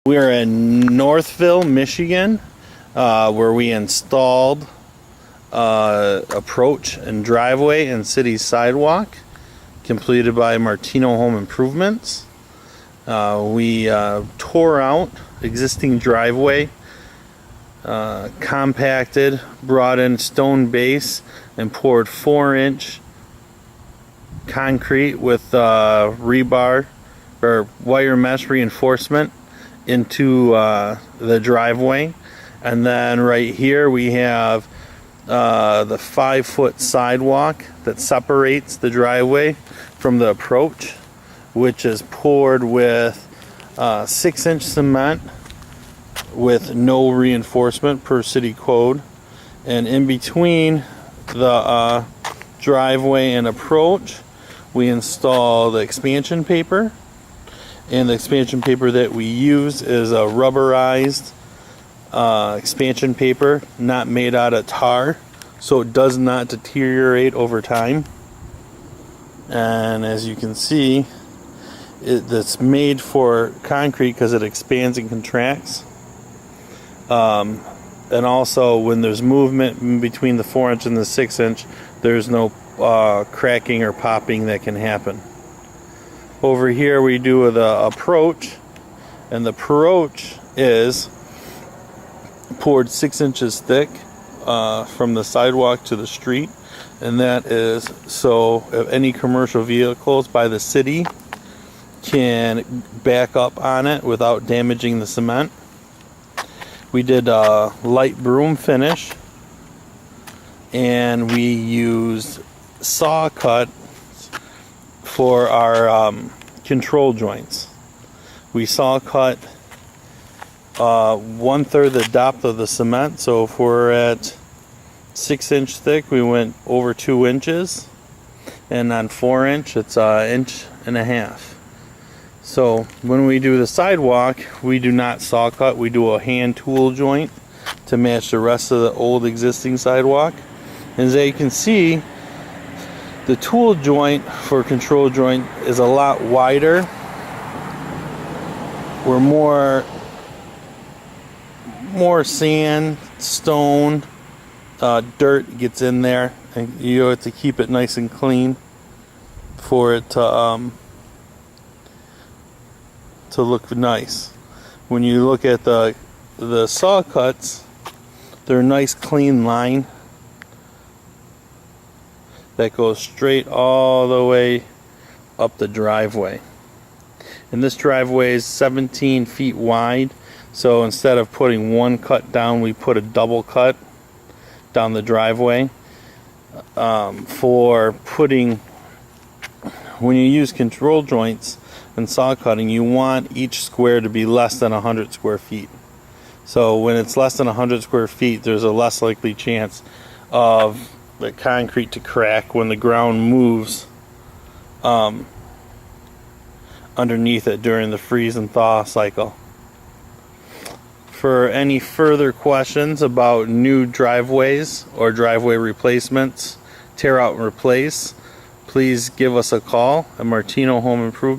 We are in Northville, Michigan, where we installed approach and driveway and city sidewalk, completed by Martino Home Improvements. We tore out existing driveway, compacted, brought in stone base, and poured 4-inch concrete with rebar or wire mesh reinforcement into the driveway. And then right here we have the 5-foot sidewalk that separates the driveway from the approach, which is poured with 6-inch cement with no reinforcement per city code. And in between the driveway and approach, we install the expansion paper. And the expansion paper that we use is a rubberized expansion paper, not made out of tar, so it does not deteriorate over time. And as you can see, it's made for concrete because it expands and contracts. And also, when there's movement in between the 4-inch and the 6-inch, there's no cracking or popping that can happen. Over here we do the approach, and the approach is poured 6 inches thick from the sidewalk to the street, and that is so if any commercial vehicles by the city can back up on it without damaging the cement. We did a light broom finish, and we used saw cut for our control joints. We saw cut 1/3 the depth of the cement, so if we're at 6-inch thick, we went over 2 inches, and on 4-inch it's 1.5 inches. So when we do the sidewalk, we do not saw cut, we do a hand tool joint to match the rest of the old existing sidewalk. And as you can see, the tool joint for control joint is a lot wider, where more sand, stone, dirt gets in there, and you have to keep it nice and clean for it to look nice. When you look at the saw cuts, they're a nice clean line that goes straight all the way up the driveway. And this driveway is 17 feet wide, so instead of putting one cut down, we put a double cut down the driveway. For putting, when you use control joints and saw cutting, you want each square to be less than 100 square feet. So when it's less than 100 square feet, there's a less likely chance of the concrete to crack when the ground moves underneath it during the freeze and thaw cycle. For any further questions about new driveways or driveway replacements, tear out and replace, please give us a call at Martino Home Improvement.